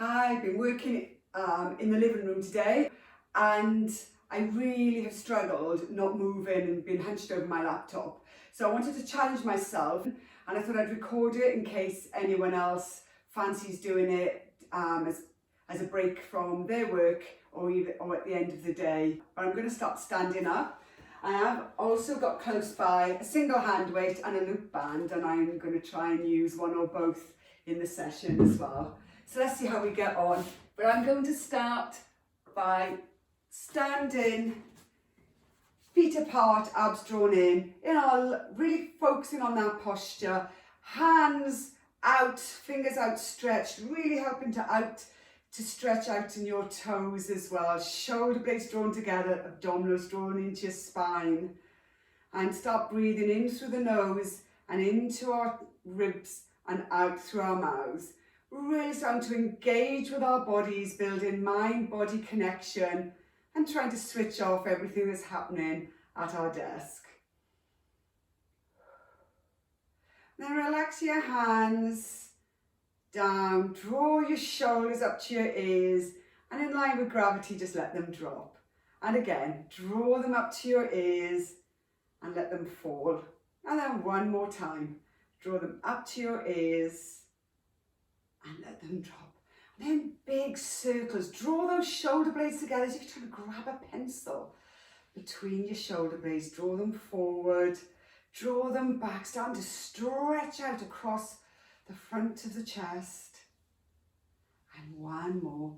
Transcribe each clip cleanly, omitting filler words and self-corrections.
I've been working in the living room today and I really have struggled not moving and being hunched over my laptop. So I wanted to challenge myself and I thought I'd record it in case anyone else fancies doing it as a break from their work or at the end of the day. But I'm going to start standing up. I have also got close by a single hand weight and a loop band, and I'm going to try and use one or both in the session as well. So let's see how we get on. But I'm going to start by standing, feet apart, abs drawn in. Really focusing on that posture. Hands out, fingers outstretched, really helping to stretch out in your toes as well. Shoulder blades drawn together, abdominals drawn into your spine. And start breathing in through the nose and into our ribs and out through our mouths. Really starting to engage with our bodies, building mind-body connection and trying to switch off everything that's happening at our desk. Then relax your hands down, draw your shoulders up to your ears, and in line with gravity, just let them drop. And again, draw them up to your ears and let them fall. And then one more time, draw them up to your ears and let them drop. And then big circles, draw those shoulder blades together as if you're trying to grab a pencil between your shoulder blades. Draw them forward, draw them back, starting to stretch out across the front of the chest. And one more.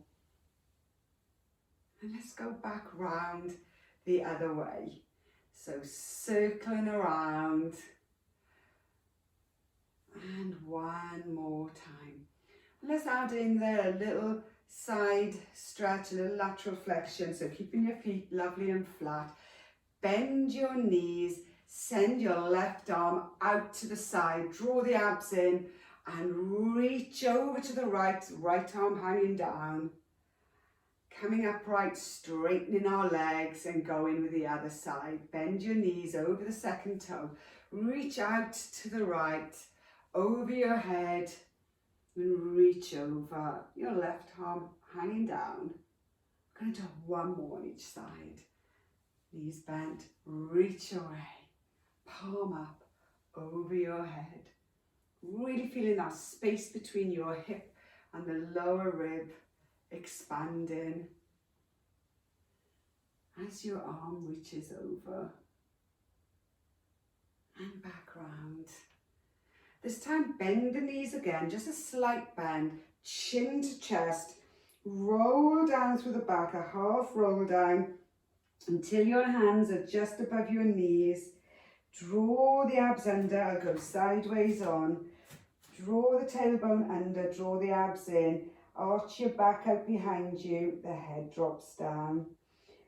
And let's go back round the other way. So circling around. And one more time. Let's add in there a little side stretch, a little lateral flexion. So keeping your feet lovely and flat. Bend your knees, send your left arm out to the side, draw the abs in and reach over to the right arm hanging down. Coming upright, straightening our legs and going with the other side. Bend your knees over the second toe, reach out to the right, over your head, and reach over, your left arm hanging down. We're going to do one more on each side. Knees bent, reach away, palm up, over your head. Really feeling that space between your hip and the lower rib expanding as your arm reaches over and back round. This time bend the knees again, just a slight bend, chin to chest, roll down through the back, a half roll down until your hands are just above your knees. Draw the abs under, go sideways on, draw the tailbone under, draw the abs in, arch your back out behind you, the head drops down.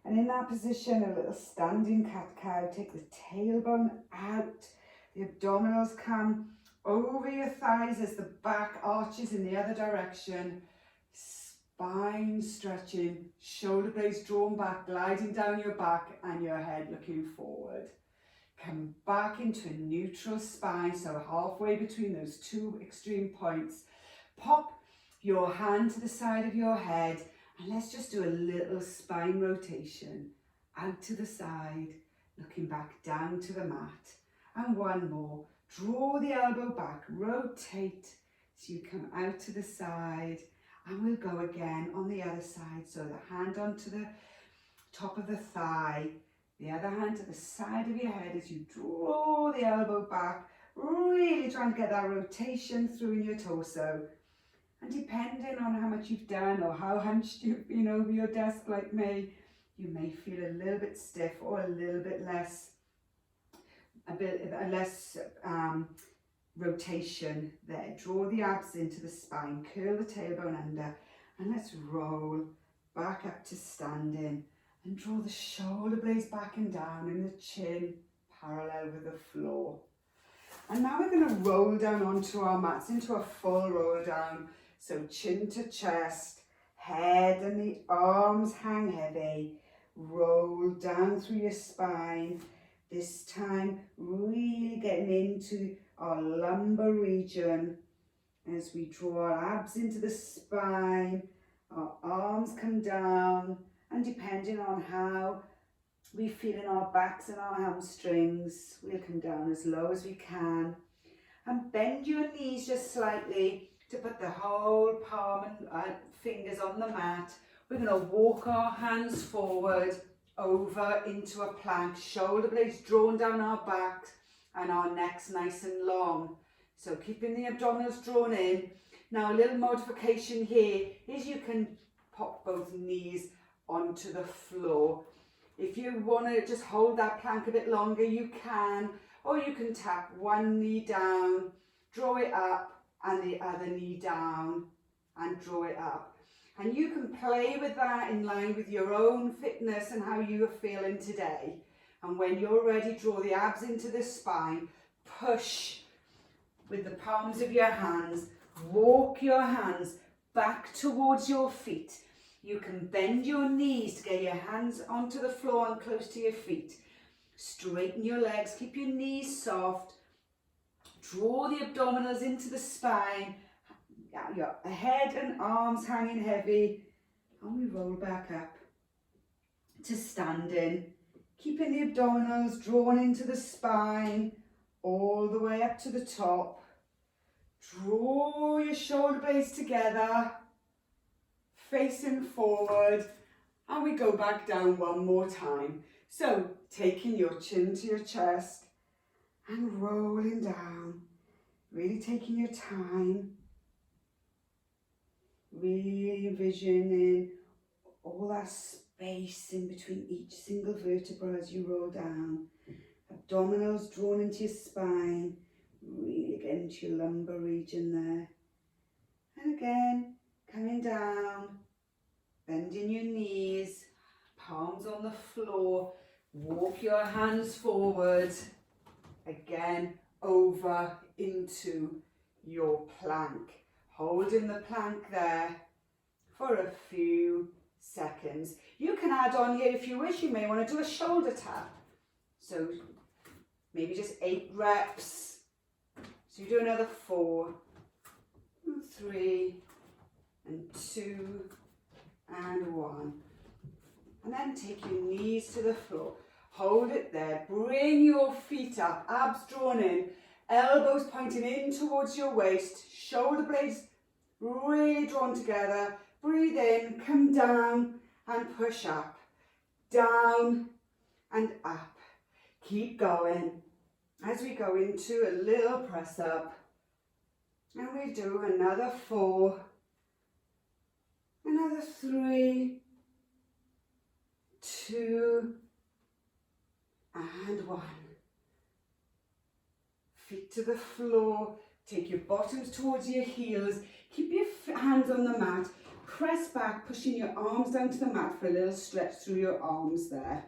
And in that position, a little standing cat-cow, take the tailbone out, the abdominals come over your thighs as the back arches in the other direction, spine stretching, shoulder blades drawn back, gliding down your back and your head looking forward. Come back into a neutral spine, so halfway between those two extreme points. Pop your hand to the side of your head and let's just do a little spine rotation out to the side, looking back down to the mat. And one more. Draw the elbow back, rotate so you come out to the side, and we'll go again on the other side. So the hand onto the top of the thigh, the other hand to the side of your head as you draw the elbow back, really trying to get that rotation through in your torso. And depending on how much you've done or how hunched you've been over your desk like me, you may feel a little bit stiff or a little bit less rotation there. Draw the abs into the spine, curl the tailbone under, and let's roll back up to standing and draw the shoulder blades back and down and the chin parallel with the floor. And now we're going to roll down onto our mats into a full roll down. So chin to chest, head and the arms hang heavy, roll down through your spine. This time really getting into our lumbar region, As we draw our abs into the spine, our arms come down, and depending on how we feel in our backs and our hamstrings, we'll come down as low as we can. And bend your knees just slightly to put the whole palm and fingers on the mat. We're going to walk our hands forward over into a plank, shoulder blades drawn down our backs and our necks nice and long. So keeping the abdominals drawn in. Now a little modification here is you can pop both knees onto the floor. If you want to just hold that plank a bit longer, you can, or you can tap one knee down, draw it up, and the other knee down and draw it up. And you can play with that in line with your own fitness and how you are feeling today. And when you're ready, draw the abs into the spine, push with the palms of your hands, walk your hands back towards your feet. You can bend your knees to get your hands onto the floor and close to your feet. Straighten your legs, keep your knees soft. Draw the abdominals into the spine. Your head and arms hanging heavy. And we roll back up to standing. Keeping the abdominals drawn into the spine all the way up to the top. Draw your shoulder blades together, facing forward, and we go back down one more time. So taking your chin to your chest and rolling down, really taking your time, really envisioning all that space in between each single vertebra as you roll down. Abdominals drawn into your spine, really get into your lumbar region there. And again, coming down, bending your knees, palms on the floor, walk your hands forward, again over into your plank. Holding the plank there for a few seconds. You can add on here if you wish, you may want to do a shoulder tap. So maybe just 8 reps. So you do another 4, 3, and 2, and 1. And then take your knees to the floor. Hold it there. Bring your feet up, abs drawn in, elbows pointing in towards your waist, shoulder blades really drawn together. Breathe in, come down and push up. Down and up. Keep going as we go into a little press up. And we do another 4, another 3, 2, and 1. Feet to the floor. Take your bottoms towards your heels. Keep your hands on the mat. Press back, pushing your arms down to the mat for a little stretch through your arms there.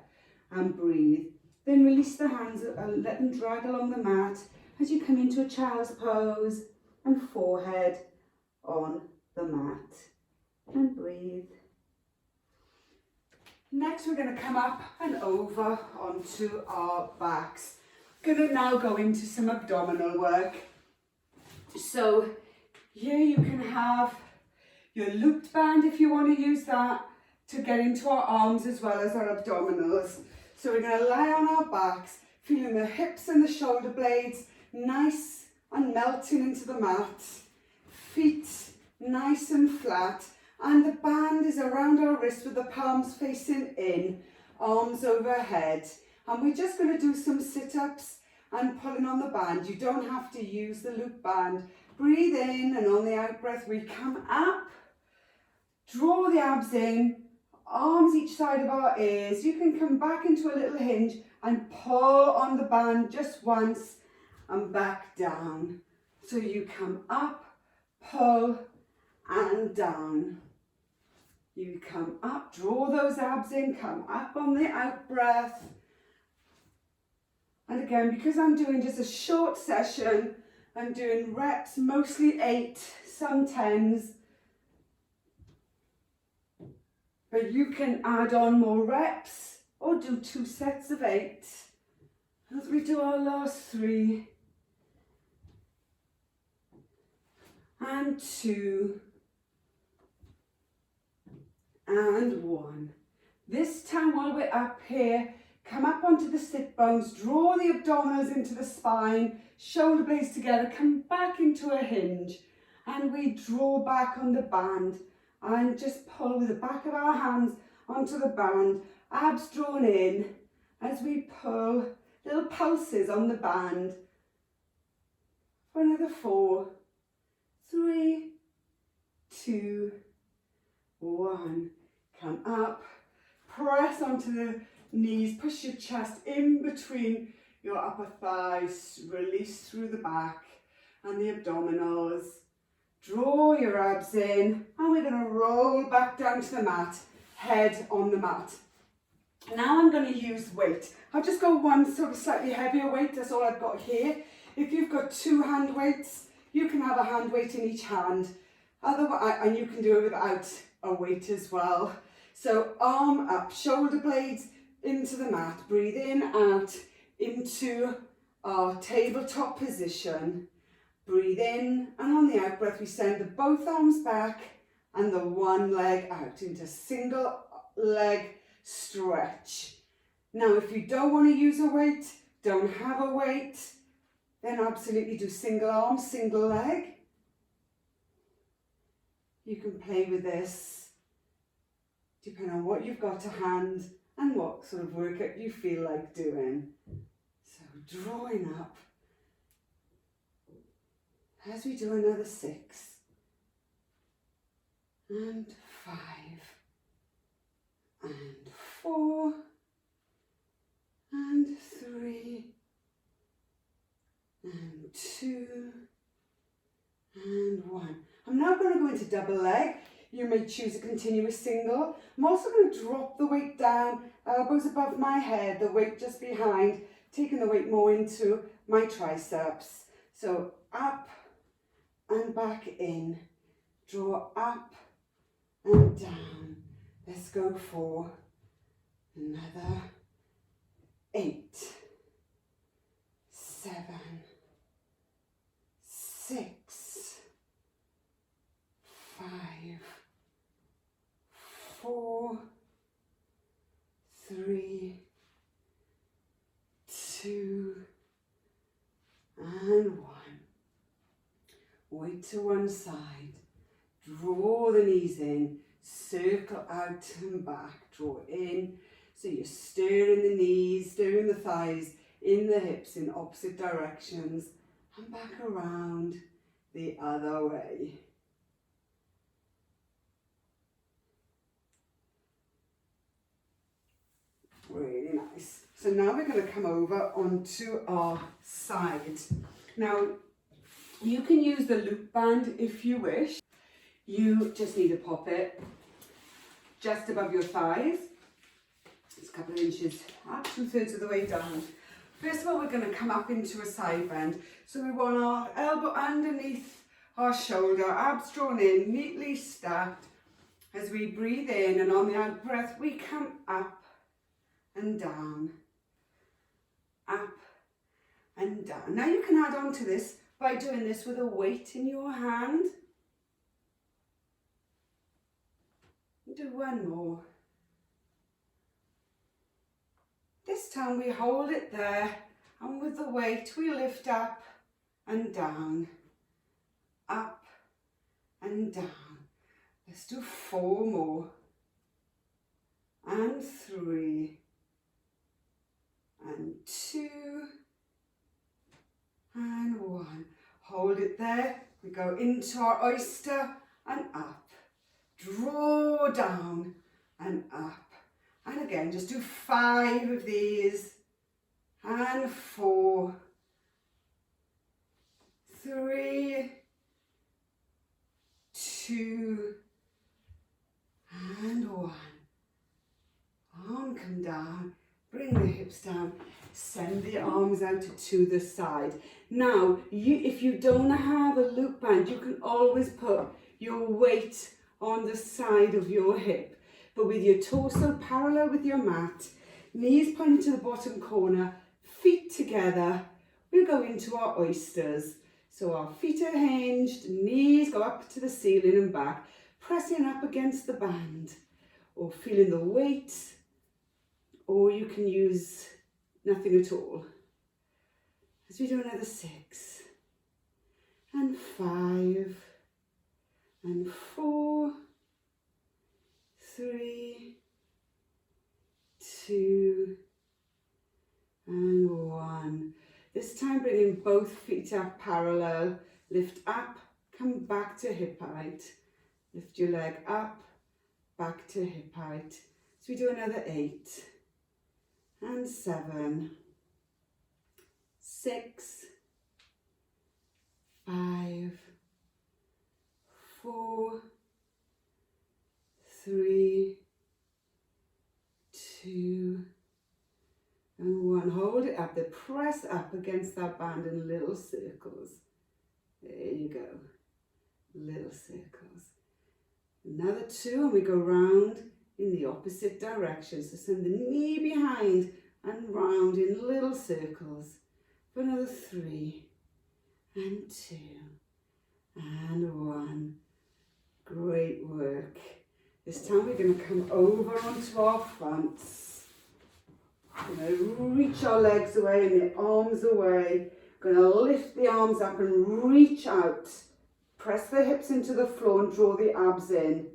And breathe. Then release the hands and let them drag along the mat as you come into a child's pose and forehead on the mat. And breathe. Next we're going to come up and over onto our backs. Going to now go into some abdominal work. So here you can have your looped band if you want to use that to get into our arms as well as our abdominals. So we're going to lie on our backs, feeling the hips and the shoulder blades nice and melting into the mat. Feet nice and flat. And the band is around our wrist with the palms facing in, arms overhead. And we're just going to do some sit-ups and pulling on the band. You don't have to use the loop band. Breathe in, and on the out breath we come up. Draw the abs in, arms each side of our ears. You can come back into a little hinge and pull on the band just once and back down. So you come up, pull, and down. You come up, draw those abs in, come up on the out breath. And again, because I'm doing just a short session, I'm doing reps, mostly 8, some 10s. But you can add on more reps or do 2 sets of 8 as we do our last 3. and 2, and 1. This time while we're up here, come up onto the sit bones, draw the abdominals into the spine, shoulder blades together, come back into a hinge, and we draw back on the band and just pull with the back of our hands onto the band, abs drawn in as we pull, little pulses on the band for another 4, 3, 2, 1. Come up, press onto the knees, push your chest in between your upper thighs, release through the back and the abdominals. Draw your abs in, and we're going to roll back down to the mat, head on the mat. Now I'm going to use weight. I've just got one sort of slightly heavier weight, that's all I've got here. If you've got 2 hand weights, you can have a hand weight in each hand. Otherwise, and you can do it without a weight as well. So arm up, shoulder blades into the mat, breathe in, out into our tabletop position. Breathe in, and on the out breath we send the both arms back and the one leg out into single leg stretch. Now if you don't want to use a weight, don't have a weight, then absolutely do single arm, single leg. You can play with this depending on what you've got to hand and what sort of workout you feel like doing. So drawing up as we do another 6 and 5 and 4 and 3 and 2 and 1. I'm now going to go into double leg. You may choose a continuous single. I'm also going to drop the weight down, elbows above my head, the weight just behind, taking the weight more into my triceps. So up and back in, draw up and down. Let's go for another 8, 7, 6, 5, 4, 3, 2, and 1. Weight to one side, draw the knees in, circle out and back, draw in, so you're stirring the knees, stirring the thighs, in the hips in opposite directions, and back around the other way. Really nice. So now we're going to come over onto our side. Now, you can use the loop band if you wish. You just need to pop it just above your thighs. It's a couple of inches, up 2/3 of the way down. First of all, we're going to come up into a side bend. So we want our elbow underneath our shoulder, abs drawn in, neatly stacked. As we breathe in, and on the out breath, we come up and down, up and down. Now you can add on to this by doing this with a weight in your hand. Do one more. This time we hold it there, and with the weight we lift up and down, up and down. Let's do 4 more, and 3, and 2, and 1. Hold it there. We go into our oyster and up. Draw down and up. And again, just do 5 of these. And 4, 3, 2, and 1. Arm come down. Bring the hips down. Send the arms out to the side. Now, if you don't have a loop band, you can always put your weight on the side of your hip, but with your torso parallel with your mat, knees pointing to the bottom corner, feet together, we'll go into our oysters. So our feet are hinged, knees go up to the ceiling and back, pressing up against the band, or feeling the weight, or you can use nothing at all. As we do another 6, and 5, and 4, 3, 2, and 1. This time bringing both feet up parallel, lift up, come back to hip height. Lift your leg up, back to hip height. So we do another 8, and 7, 6, 5, 4, 3, 2, and 1. Hold it up there, press up against that band in little circles. There you go, little circles. Another 2, and we go round in the opposite direction. So send the knee behind and round in little circles. For another 3, and 2, and 1. Great work. This time we're going to come over onto our fronts. We're going to reach our legs away and the arms away. We're going to lift the arms up and reach out. Press the hips into the floor and draw the abs in.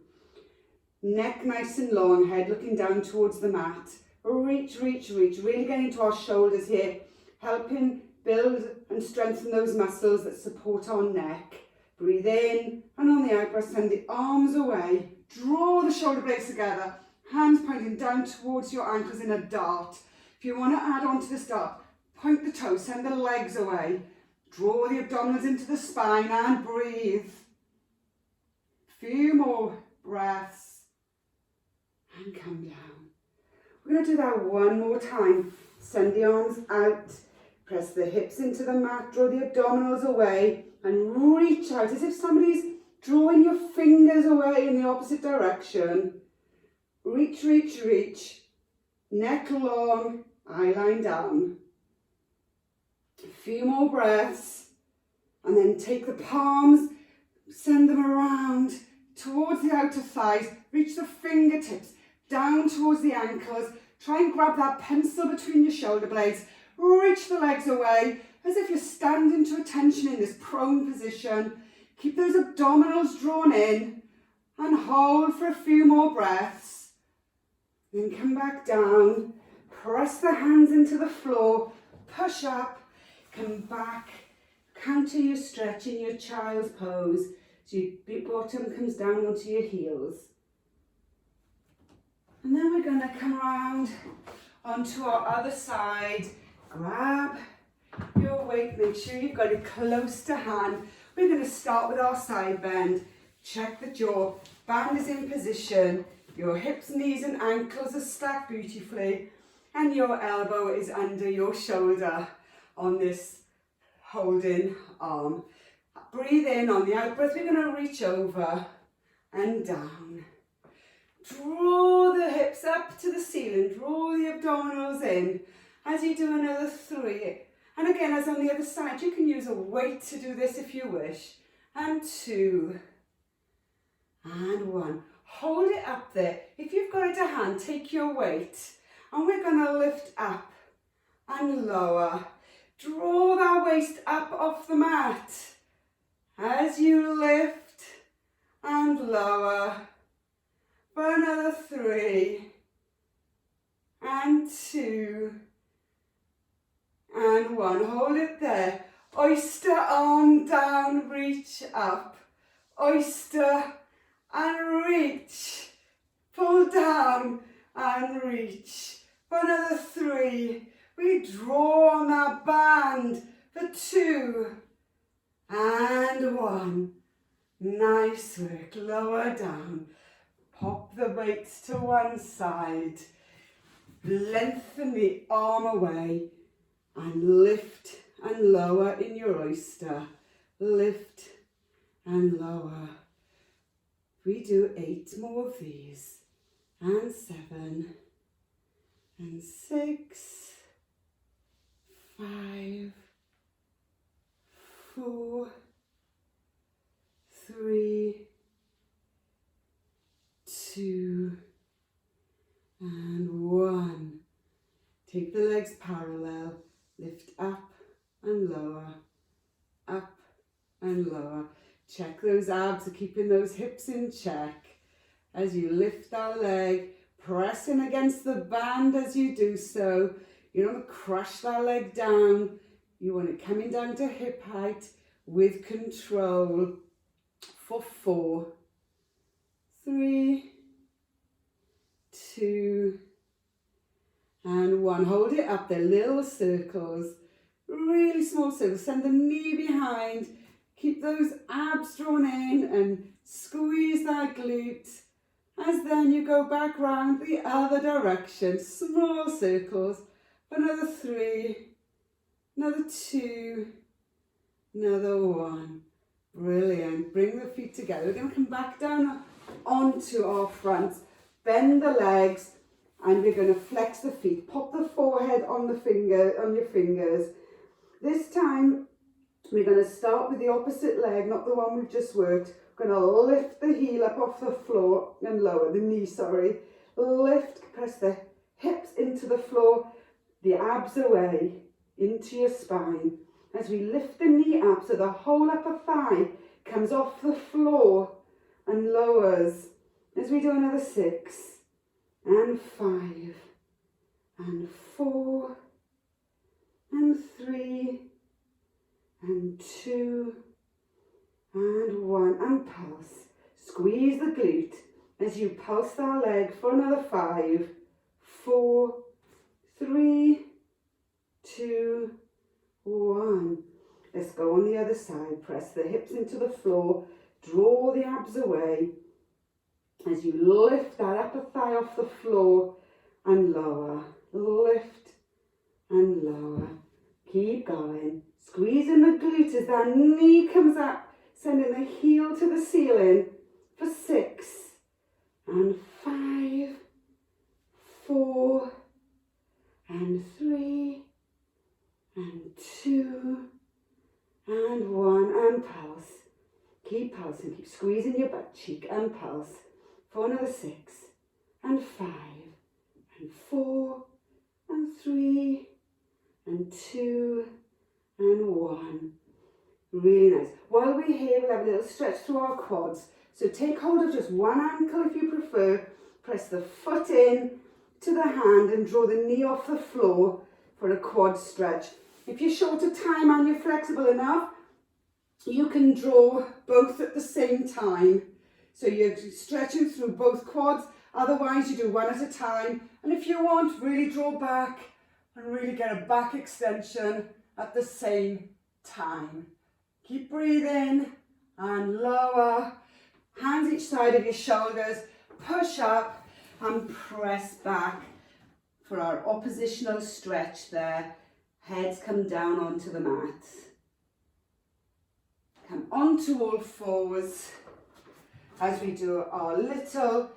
Neck nice and long, head looking down towards the mat. Reach, reach, reach. Really getting into our shoulders here. Helping build and strengthen those muscles that support our neck. Breathe in, and on the out breath, send the arms away. Draw the shoulder blades together. Hands pointing down towards your ankles in a dart. If you want to add on to this dart, point the toes, send the legs away. Draw the abdominals into the spine and breathe. Few more breaths. And come down. We're going to do that one more time. Send the arms out. Press the hips into the mat. Draw the abdominals away. And reach out as if somebody's drawing your fingers away in the opposite direction. Reach, reach, reach. Neck long, eye line down. A few more breaths. And then take the palms, send them around towards the outer thighs. Reach the fingertips down towards the ankles. Try and grab that pencil between your shoulder blades. Reach the legs away as if you're standing to attention in this prone position. Keep those abdominals drawn in and hold for a few more breaths. Then come back down. Press the hands into the floor. Push up. Come back. Counter your stretch in your child's pose. So your bottom comes down onto your heels. And then we're going to come around onto our other side. Grab your weight, make sure you've got it close to hand. We're going to start with our side bend. Check the jaw, band is in position. Your hips, knees and ankles are stacked beautifully. And your elbow is under your shoulder on this holding arm. Breathe in on the out breath. We're going to reach over and down. Draw the hips up to the ceiling. Draw the abdominals in. As you do another 3, and again as on the other side, you can use a weight to do this if you wish, and 2, and 1. Hold it up there. If you've got it to hand, take your weight, and we're going to lift up and lower. Draw that waist up off the mat as you lift and lower for another 3, and 2, and 1. Hold it there. Oyster arm down, reach up. Oyster and reach. Pull down and reach. For another 3. We draw on that band for 2 and 1. Nice work. Lower down. Pop the weights to one side. Lengthen the arm away. And lift and lower in your oyster. Lift and lower. We do 8 more of these. And 7. And 6. 5. 4. 3, 2, and 1. Take the legs parallel, lift up and lower, up and lower. Check those abs are keeping those hips in check. As you lift that leg, pressing against the band as you do so. You don't want to crush that leg down. You want it coming down to hip height with control for 4, 3, 2, and 1. Hold it up there, little circles, really small circles. Send the knee behind. Keep those abs drawn in and squeeze that glute. As then you go back round the other direction, small circles. Another 3, another 2, another 1. Brilliant. Bring the feet together. We're going to come back down onto our fronts. Bend the legs and we're going to flex the feet. Pop the forehead on your fingers. This time we're going to start with the opposite leg, not the one we've just worked. We're going to lift the heel up off the floor and lower the knee, Lift, press the hips into the floor, the abs away into your spine. As we lift the knee up so the whole upper thigh comes off the floor and lowers. As we do another 6 and 5 and 4 and 3 and 2 and 1, and pulse. Squeeze the glute as you pulse that leg for another 5, 4, 3, 2, 1. Let's go on the other side. Press the hips into the floor, draw the abs away as you lift that upper thigh off the floor and lower. Lift and lower. Keep going. Squeezing the glute as that knee comes up, sending the heel to the ceiling for 6 and 5, 4 and 3 and 2 and 1, and pulse. Keep pulsing, keep squeezing your butt cheek and pulse for another 6 and 5 and 4 and 3 and 2 and 1. Really nice. While we're here, we'll have a little stretch through our quads. So take hold of just one ankle if you prefer. Press the foot in to the hand and draw the knee off the floor for a quad stretch. If you're short of time and you're flexible enough, you can draw both at the same time. So you're stretching through both quads. Otherwise, you do one at a time. And if you want, really draw back and really get a back extension at the same time. Keep breathing and lower. Hands each side of your shoulders. Push up and press back for our oppositional stretch there. Heads come down onto the mat. Come onto all fours as we do our little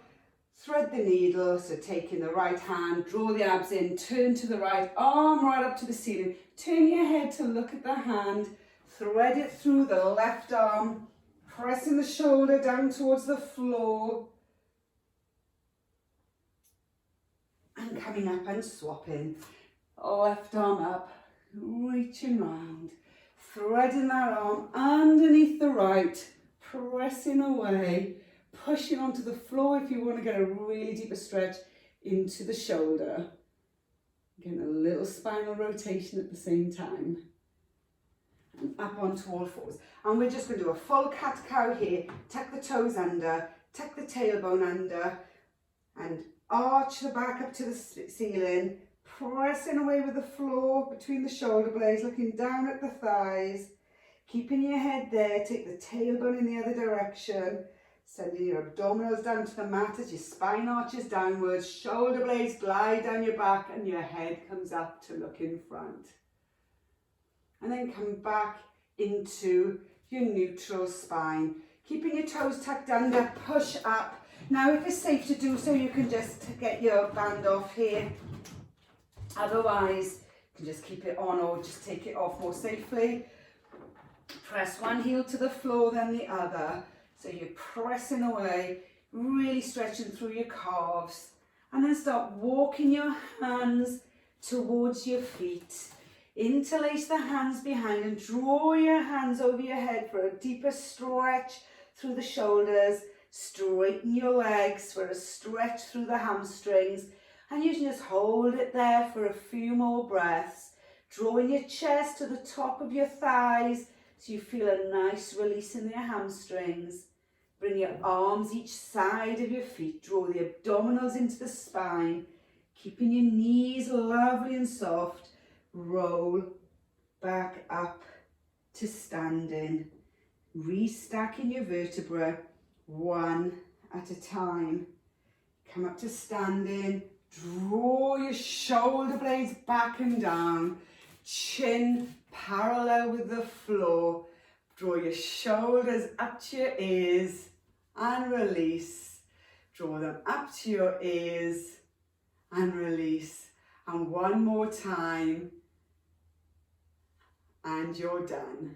thread the needle. So taking the right hand, draw the abs in, turn to the right, arm right up to the ceiling. Turn your head to look at the hand, thread it through the left arm, pressing the shoulder down towards the floor. And coming up and swapping. Left arm up, reaching round, threading that arm underneath the right, pressing away, pushing onto the floor if you want to get a really deeper stretch into the shoulder. Getting a little spinal rotation at the same time. And up onto all fours. And we're just going to do a full cat-cow here. Tuck the toes under, tuck the tailbone under, and arch the back up to the ceiling, pressing away with the floor between the shoulder blades, looking down at the thighs, keeping your head there. Take the tailbone in the other direction, sending your abdominals down to the mat as your spine arches downwards, shoulder blades glide down your back and your head comes up to look in front. And then come back into your neutral spine, keeping your toes tucked under, push up. Now if it's safe to do so, you can just get your band off here. Otherwise, you can just keep it on or just take it off more safely. Press one heel to the floor, then the other. So you're pressing away, really stretching through your calves. And then start walking your hands towards your feet. Interlace the hands behind and draw your hands over your head for a deeper stretch through the shoulders. Straighten your legs for a stretch through the hamstrings. And you can just hold it there for a few more breaths. Drawing your chest to the top of your thighs so you feel a nice release in your hamstrings. Bring your arms each side of your feet. Draw the abdominals into the spine. Keeping your knees lovely and soft. Roll back up to standing. Restacking your vertebrae one at a time. Come up to standing. Draw your shoulder blades back and down. Chin parallel with the floor. Draw your shoulders up to your ears and release. Draw them up to your ears and release. And one more time. And you're done.